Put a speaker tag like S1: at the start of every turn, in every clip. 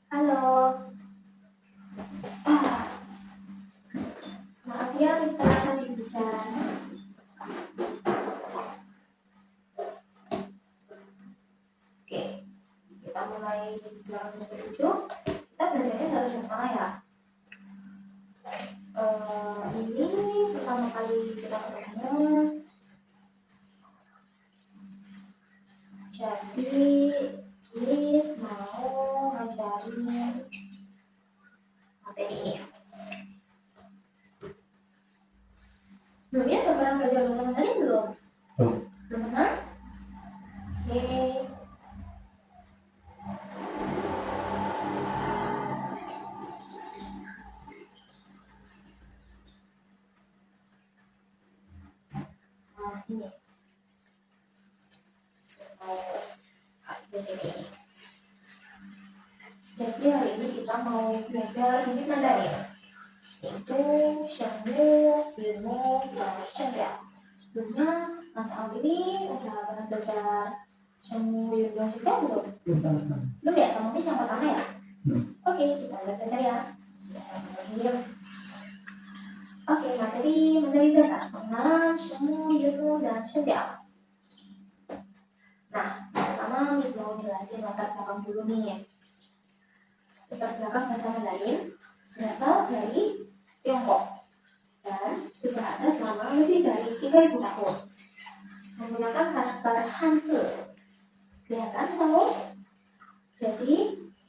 S1: Halo. Maaf ya, Mister tadi bicara. Oke, kita mulai di halaman 7. Kita belajarnya satu sama ya. Ini pertama kali kita ketemu. Jadi, Miss mau ngajarin materi ini. Belum ya, udah pernah belajar bahasa Mandarin belum? Belum pernah? Oke. Nah, ini. Jadi hari ini kita mau belajar fisik Mandarin, yaitu Shengwu, Yinmu, dan Shengya. Sebelumnya Mas Al ini udah pernah belajar Shengwu, Yinmu, Shengya belum? Belum ya, sama Miss yang pertama ya? Oke, kita belajar ya. Oke, materi Mandarin dasar, pengenalan Shengwu, Yinmu, dan Shengya. Nah, pertama Miss mau jelasin latar belakang dulu nih. Latar belakang bahasa Mandarin berasal dari Tiongkok dan sudah ada selama lebih dari 3.000 tahun. Menggunakan karakter Hanzi. Kelihatan kamu? Jadi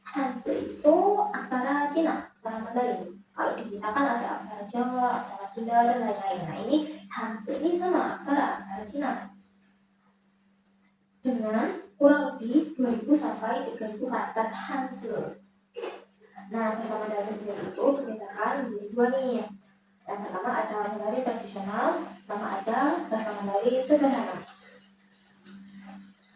S1: Hanzi itu aksara Cina, aksara Mandarin. Kalau di kita kan ada aksara Jawa, aksara Sunda, dan lain-lain. Nah ini Hanzi ini sama aksara Cina. Dengan kurang lebih 2.000 sampai 3.000 karakter Hanzi. Nah, bahasa Mandarin sendiri itu dibedakan menjadi dua nih. Yang pertama ada Mandarin tradisional, sama ada bahasa Mandarin sederhana.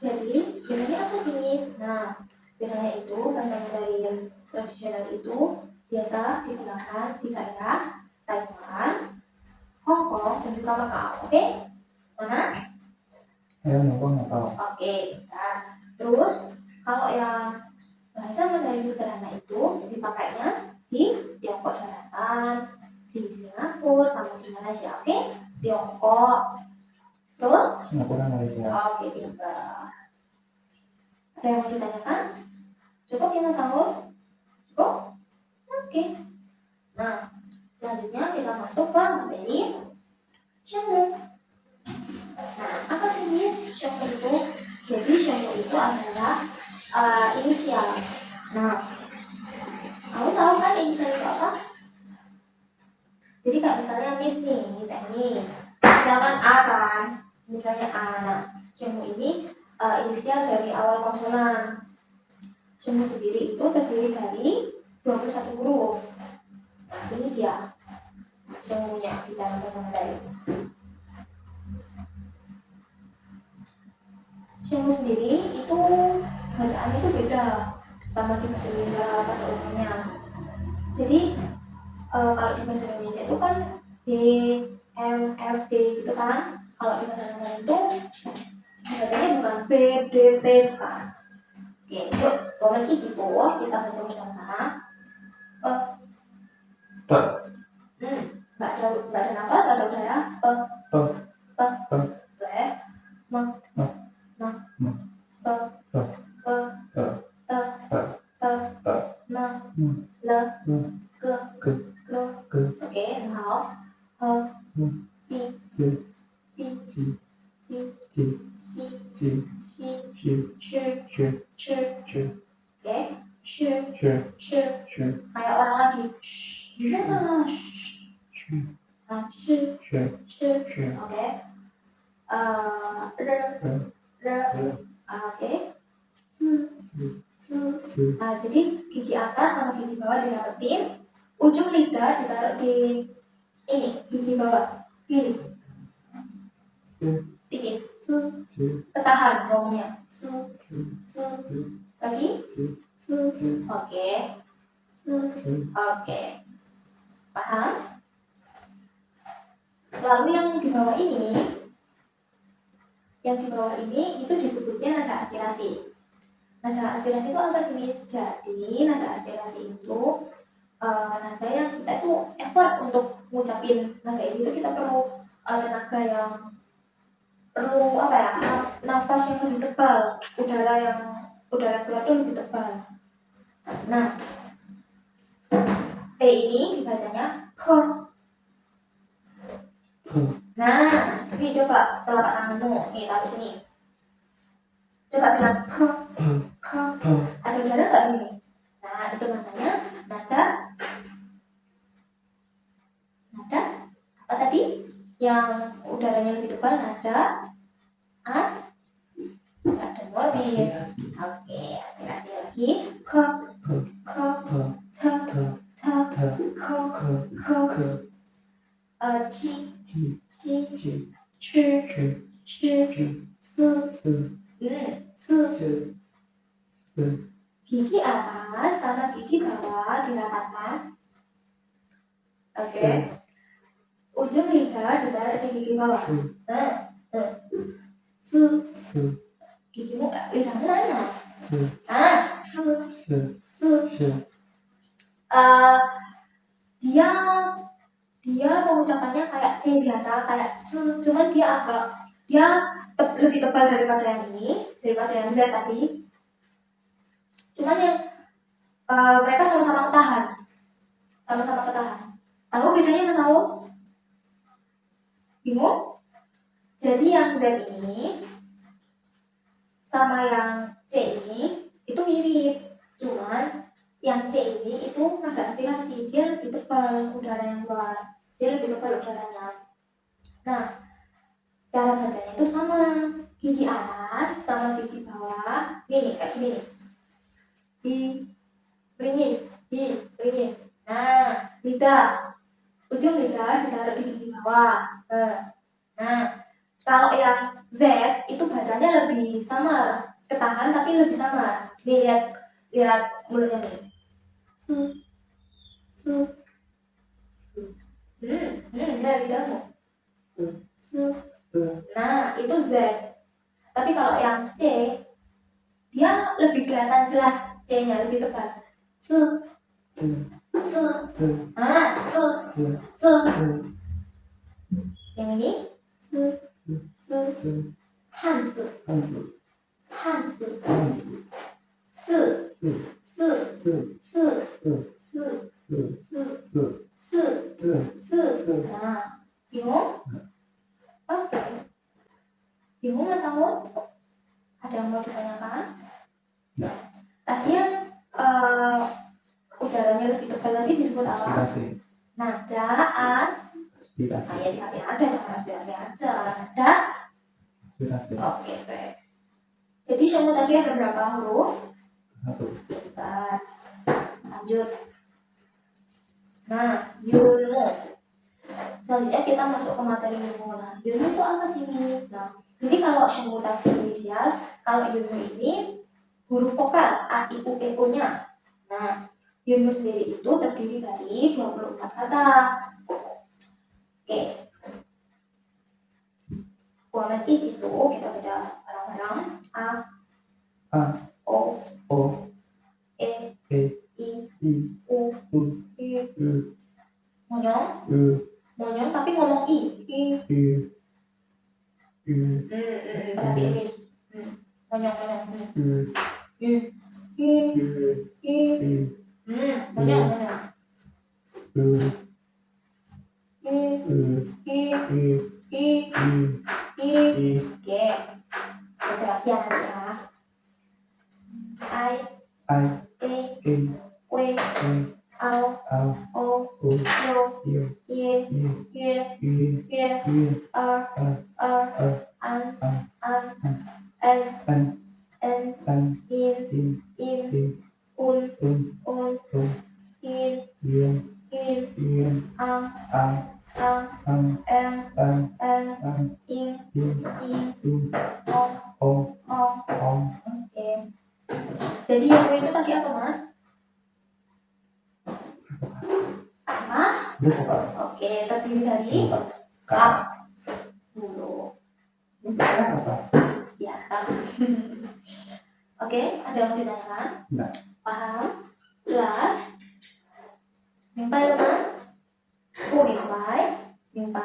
S1: Jadi, bedanya apa sih, Miss? Nah, bedanya itu bahasa Mandarin tradisional itu biasa digunakan di daerah Taiwan, Hong Kong, dan juga Macau. Oke? Mana? Macau. Oke. Nah, terus kalau yang bahasa Mandarin sederhana itu dipakainya di Tiongkok daratan, di Singapura, sama di Malaysia. Oke? Tiongkok. Terus? Singapura, Malaysia. Oke, pintar. Ada yang mau ditanyakan? Cukup ya, Mas Saul? Cukup? Oke. Nah, selanjutnya kita masuk ke materi Shengwu. Nah, apa sih, Miss, Shengwu itu? Jadi Shengwu itu adalah inisial. Nah, kamu tahu kan inisial itu apa? Jadi kayak misalnya Miss nih, Miss Eni, misalkan A kan, misalnya A. Nah, Shengwu ini inisial dari awal konsonan. Shengwu sendiri itu terdiri dari 21 huruf. Nah, ini dia Shengwu-nya di dalam bahasa Mandarin. Shengwu sendiri itu bacaannya itu beda sama di bahasa Indonesia pada umumnya. Jadi kalau di bahasa Indonesia itu kan B, M, F, D gitu kan. Kalau di bahasa Mandarin itu bacanya bukan B, D, T kan. Oke, yuk komen gitu kita baca bersama-sama. Nggak ada nafas, nggak ada udara. Oke, hao, kayak orang lagi gimana? Oke. Oke. Nah, jadi gigi atas sama gigi bawah dirapetin, ujung lidah ditaruh di ini, gigi bawah kiri, tipis, ketahan ngomongnya, lagi, oke, oke, paham? Lalu yang di bawah ini itu disebutnya nada aspirasi. Nada aspirasi itu apa sih, Miss? Jadi nada aspirasi itu nada yang kita itu effort untuk ngucapin nada ini itu kita perlu tenaga yang perlu apa ya, nafas yang lebih tebal, udara keluar itu lebih tebal. Nah, P ini dibacanya P. Nah, ini coba telapak tanganmu, nih taruh sini. Coba bilang P. Ada udara nggak di sini? Nah, itu namanya nada apa tadi? Yang udaranya lebih tebal, nada as. Nggak dengar nih. Oke, aspirasi lagi. P, K, T, T, K, K, G, G, Ch, S. Gigi atas sama gigi bawah dirapatkan. Oke. Ujung lidah ditaruh di gigi bawah. Gigimu lidahmu mana? Dia pengucapannya kayak C biasa, kayak cuman dia lebih tebal daripada yang ini, daripada yang Z tadi. Cuman yang mereka sama-sama ketahan. Tahu bedanya, Mas tahu? Bingung? Jadi yang Z ini sama yang C ini itu mirip, cuman yang C ini itu nada aspirasi, dia lebih tebal udara yang keluar, dia lebih tebal udaranya. Nah, cara bacanya itu sama, gigi atas sama gigi bawah, gini kayak gini. Beringis. Nah, ujung lidah ditaruh di gigi bawah. Nah, kalau yang Z itu bacanya lebih samar, ketahan tapi lebih samar. Nih lihat mulutnya, Miss. Lihat lidahmu. Nah, itu Z. Tapi kalau yang C, dia lebih kelihatan jelas, C-nya lebih tebal. Yang ini Hanzi. Nah, bingung? Oke. Bingung, Mas Anggun? Ada yang mau ditanyakan? Ya. Tadi yang udaranya lebih tebal lagi disebut apa? Aspirasi. Nada aspirasi. Saya dikasih nada, jangan aspirasi aja. Nada aspirasi. Oke, baik. Jadi semua tadi ada berapa huruf? 1. Pintar. Lanjut. Nah, yunmu. Selanjutnya kita masuk ke materi yunmu. Nah, yunmu itu apa sih, Miss? Nah, jadi kalau semua tadi inisial, kalau yunmu ini huruf vokal A, I, U, E, O-nya. Nah, yunmu sendiri itu terdiri dari 24 kata. Oke. Kuamen itu kita baca bareng-bareng. A, O, E, I, U, monyong tapi ngomong I. Berarti ini monyong. Monyong. Oke. Baca lagi ya nanti ya. I, E, W, Ao, O, Yo, Ye, R, An, En, In, Un, In, Ang, En, In, Ong. Oke. Jadi yang itu tadi apa, Mas? Apa? Oke, terdiri dari huruf. Ya, sama. Oke, ada yang mau ditanyakan?
S2: Enggak.
S1: Paham? Jelas? 明白了吗？不明白？明白？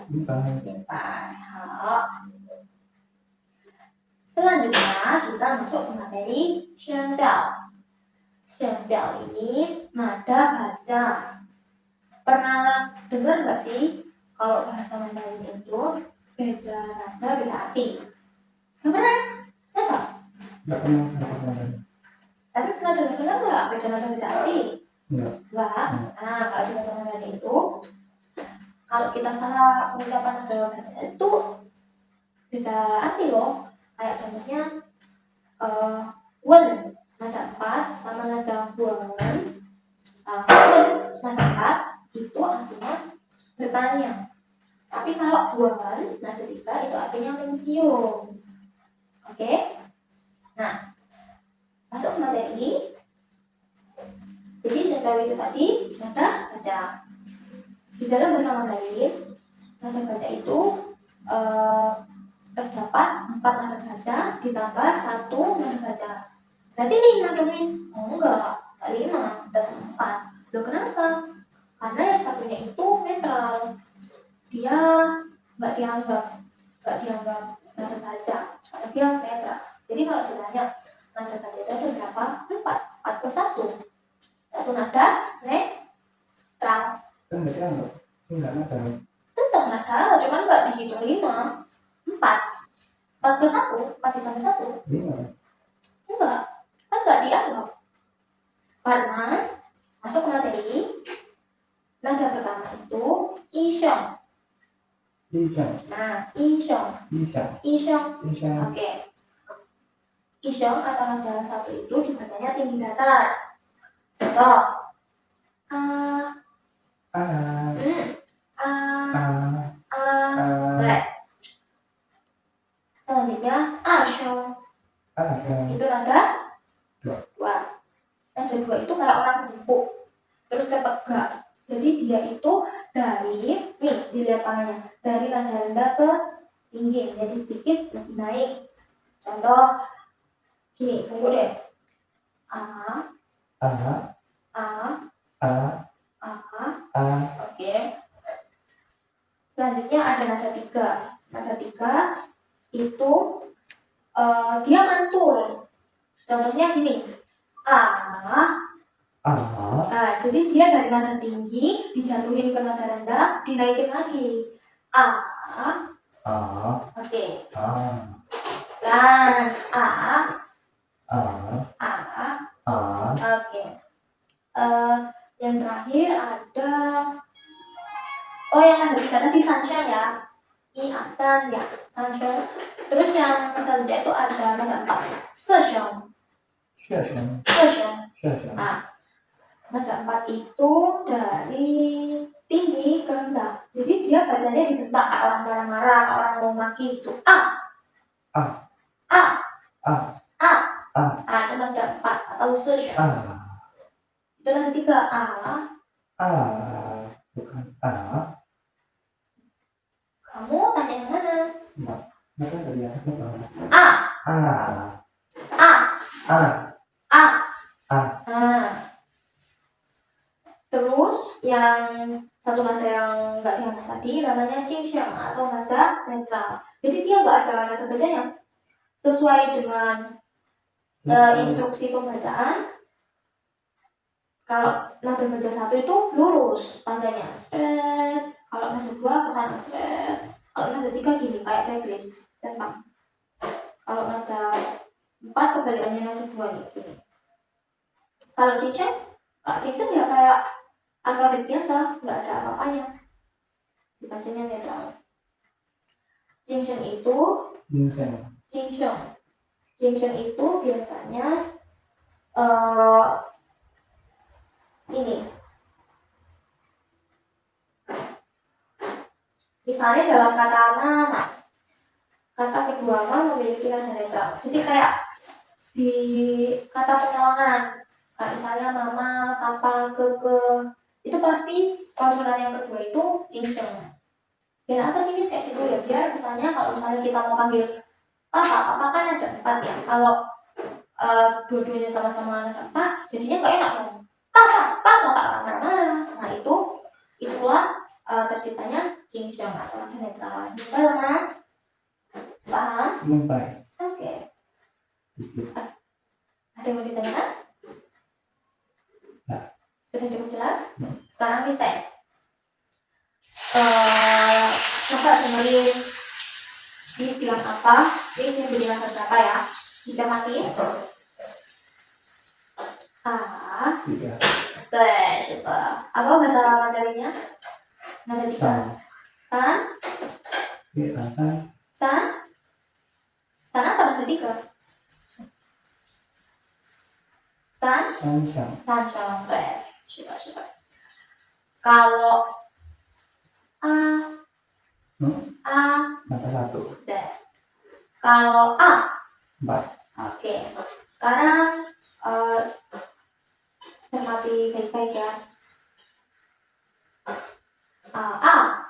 S2: Bukan.
S1: 明白。好。Selanjutnya kita masuk ke materi 声调。声调 ini nada baca. Pernah dengar nggak sih kalau bahasa Mandarin itu beda nada beda arti? Nggak pernah? Masa?
S2: Enggak pernah.
S1: Tapi pernah dengar nggak beda nada beda arti?
S2: Enggak.
S1: Nggak. Nah, kalau di bahasa Mandarin itu kalau kita salah pengucapan nada baca itu beda arti loh. Kayak contohnya wen nada 4 sama nada wen. Wen nada 4 itu artinya bertanya. Tapi kalau wen nada 3 itu artinya mencium. Oke? Nah, masuk ke materi. Jadi saya itu tadi nada baca. Di dalam bahasa Mandarin, nada baca itu terdapat 4 nada baca ditambah 1 nada baca. Berarti 5 dong, Miss? Oh enggak 5, tetap 4. Loh kenapa? Karena yang satunya itu netral. Dia nggak dianggap nada baca. Karena dia netral. Jadi kalau ditanya nada baca itu ada berapa? 4 plus 1. 1 nada netral.
S2: Kan enggak nada.
S1: Tetap nada, cuman nggak dihitung 5. 4 plus 1, 4 ditambah 1
S2: 5.
S1: enggak, kan nggak dianggap. Karena masuk ke materi, nada pertama itu isyong. Nah, isyong. Oke. Isyong atau nada 1 itu dibacanya tinggi datar. Contoh a Boleh. Selanjutnya asyong. Itu nada 2. Nada 2 itu kayak orang bungkuk terus ketegak. Jadi dia itu dari, nih dilihat tangannya, dari nada rendah ke tinggi, jadi sedikit lebih naik. Contoh gini, tunggu deh. Oke. Selanjutnya ada nada 3. Nada 3 itu dia mantul. Contohnya gini, jadi dia dari nada tinggi dijatuhin ke nada rendah, dinaikin lagi. Oke. Dan Oke. Yang terakhir ada yang nada 3 tadi sansheng ya. San ya, sansheng. Terus yang selanjutnya itu ada nada 4, sesheng. Nada 4 itu dari tinggi ke rendah. Jadi dia bacanya dibentak kayak orang marah-marah, orang mau maki gitu. Itu nada 4 atau sesheng. Itu nada 3
S2: Bukan
S1: Kamu tanya yang mana?
S2: Maka dari atas apa?
S1: Terus yang satu nada yang nggak diangkat tadi namanya qingsheng atau nada netral. Jadi dia nggak ada nada bacanya. Sesuai dengan instruksi pembacaan, kalau nada baca 1 itu lurus tandanya, straight. Kalau nada 2 ke sana, straight. Kalau nada 3 gini, kayak checklist, tentang. Kalau nada 4 kebalikannya nada 2 nih, gini. Kalau qingsheng ya kayak alfabet biasa, nggak ada apa-apanya. Dibacanya netral. Qingsheng itu biasanya ini. Misalnya dalam kata nama, kata kedua nama memiliki nada netral. Jadi kayak di kata penolongan, kayak misalnya mama, papa, keke, itu pasti konsonan yang kedua itu qingsheng. Biar apa sih Miss kayak gitu ya? Biar misalnya kalau misalnya kita mau panggil papa kan ada 4 ya. Kalau dua-duanya sama-sama nada pa, jadinya nggak enak dong. Pa, mau kak marah-marah. Nah itulah terciptanya jingxiong atau nada netral. Paham? Paham?
S2: Lumpai.
S1: Oke.
S2: Sedikit.
S1: Ada yang mau ditanyakan?
S2: Ya.
S1: Sudah cukup jelas?
S2: Ya.
S1: Sekarang Miss tes. Coba dengerin Miss bilang apa, Miss yang bilang berapa ya? Dicermati.
S2: Tiga.
S1: 对，是的。Apa bahasa Mandarinnya? Nada tiga. San,
S2: Iya, kan?
S1: san, san apa nada tiga? San,
S2: Sanshang.
S1: 三声，对，是的，是的。Kalau a, a,
S2: Nada satu.
S1: 对。Kalau a,
S2: 4.
S1: oke. Sekarang cermati baik-baik ya. A.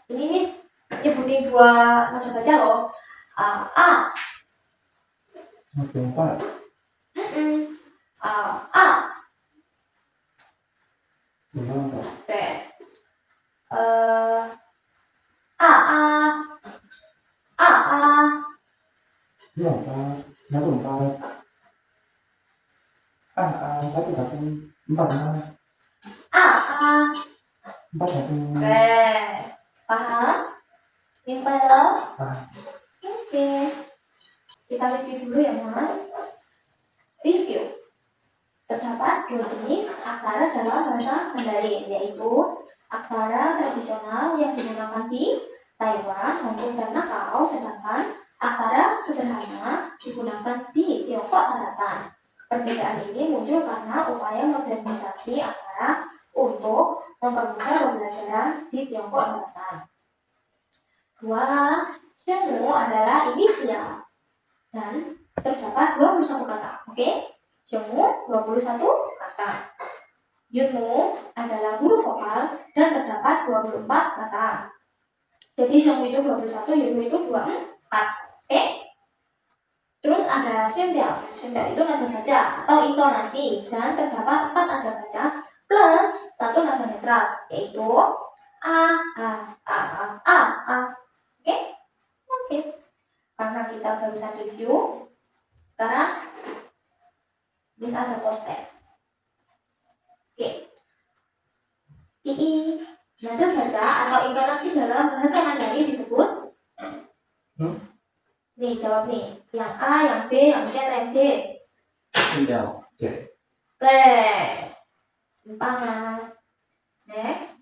S1: Ini Miss nyebutin dua nada baca loh. A.
S2: 1, 4.
S1: A.
S2: 2,
S1: 对。A. A.
S2: 2, 4. 1, 4. A, 1, 1. 4, 4.
S1: A.
S2: 4, 1.
S1: Oke, paham? Mimpi loh?
S2: Paham.
S1: Oke. Kita review dulu ya Mas. Review. Terdapat dua jenis aksara dalam bahasa Mandarin, yaitu aksara tradisional yang digunakan di Taiwan, Hong Kong, dan Macau, sedangkan aksara sederhana digunakan di Tiongkok daratan. Perbedaan ini muncul karena upaya modernisasi aksara untuk mempermudah pembelajaran di Tiongkok daratan. 2. Shengwu adalah inisial dan terdapat 21 kata. Oke? Shengwu 21 kata. Yunmu adalah huruf vokal dan terdapat 24 kata. Jadi Shengwu itu 21, Yunmu itu 24. Oke? Terus ada Shendiao. Shendiao itu nada baca atau intonasi dan terdapat 4 nada baca plus 1 nada netral, yaitu a, a, a, a, a, a. Oke? Oke. Karena kita barusan review, sekarang bisa ada post test. Oke. II, nada baca atau intonasi dalam bahasa Mandarin disebut? Nih, jawab nih. Yang A, yang B, yang C, yang D.
S2: Tinggal C.
S1: B. Gampang. Next.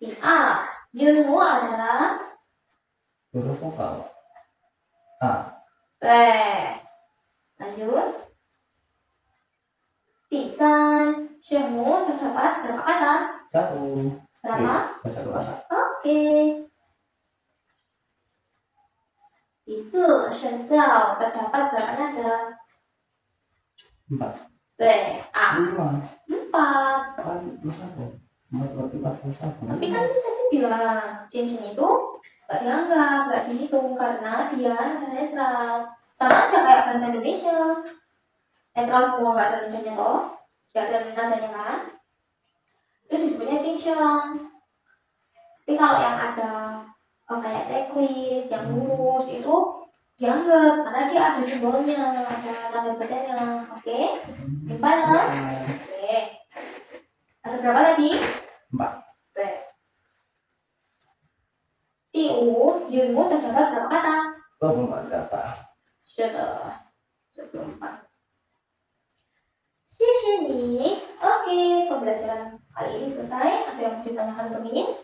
S1: Di A, Yunmu adalah
S2: Huruf vokal. A.
S1: B. Lanjut. Di San, Shengwu terdapat berapa kata?
S2: 1.
S1: Berapa?
S2: 1 kata.
S1: Oke. Di Se, Shendiao terdapat berapa nada?
S2: 4.
S1: B. A.
S2: 5.
S1: 4.
S2: Kan 1. 4, 41.
S1: Tapi kan bisa dibilang Jinxing itu gak dianggap, gak dihitung karena dia nada netral. Sama aja kayak bahasa Indonesia. Netral semua gak ada nadanya toh, gak ada nadanya kan? Itu disebutnya Jinxiong. Tapi kalau yang ada kayak checklist, yang lurus itu dianggap karena dia ada simbolnya, ada tanda bacanya. Oke? Mimpi lah? Oke. Ada berapa tadi?
S2: 4.
S1: 对。第五，Yunmu terdapat berapa kata?
S2: 24 kata.
S1: 是的，24. 谢谢你. Oke, pembelajaran kali ini selesai. Ada yang mau ditanyakan ke Miss?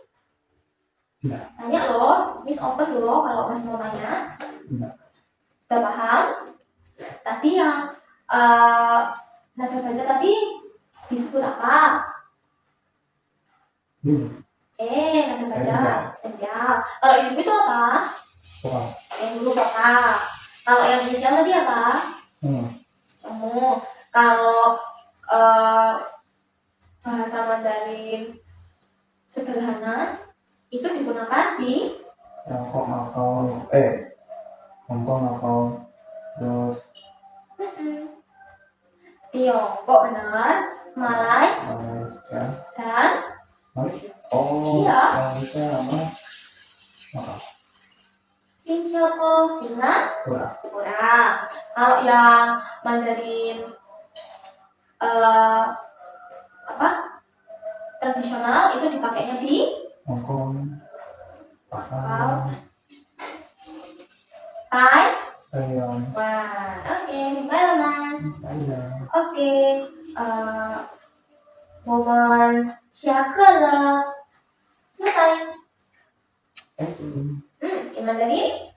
S2: Tidak.
S1: Tanya loh, Miss open loh kalau Mas mau tanya.
S2: Tidak.
S1: Sudah paham? Tadi yang nada baca tadi disebut apa? Nada baca. Siap. Kalau Yunmu itu apa?
S2: Vokal.
S1: Yang dulu vokal. Kalau yang inisial tadi apa? Kamu. Kalau bahasa Mandarin sederhana itu digunakan di
S2: Tiongkok, Macau, Hongkong atau terus
S1: Tiongkok benar, Malai
S2: Malaysia.
S1: dan
S2: Malaysia. Oh,
S1: Iya.
S2: Malaysia sama apa?
S1: Singapura, Singapura.
S2: Kurang.
S1: Kalau yang Mandarin apa tradisional itu dipakainya di
S2: Hongkong. Paham.
S1: Thai.
S2: Thailand.
S1: Wah, oke, Thailand.
S2: Thailand.
S1: Oke, 我们下课了，selesai.
S2: Thank you.
S1: In Mandarin,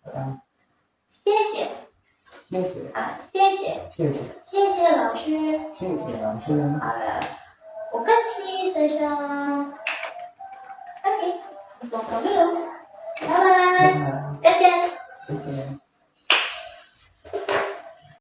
S2: Sekarang.
S1: 谢谢
S2: 谢谢。
S1: 啊，谢谢，
S2: 谢谢。
S1: 谢谢老师。
S2: 谢谢老师。
S1: 好了，我跟你先生。Oke, semoga dulu. Bye bye.
S2: 拜拜。
S1: 再见。
S2: 再见。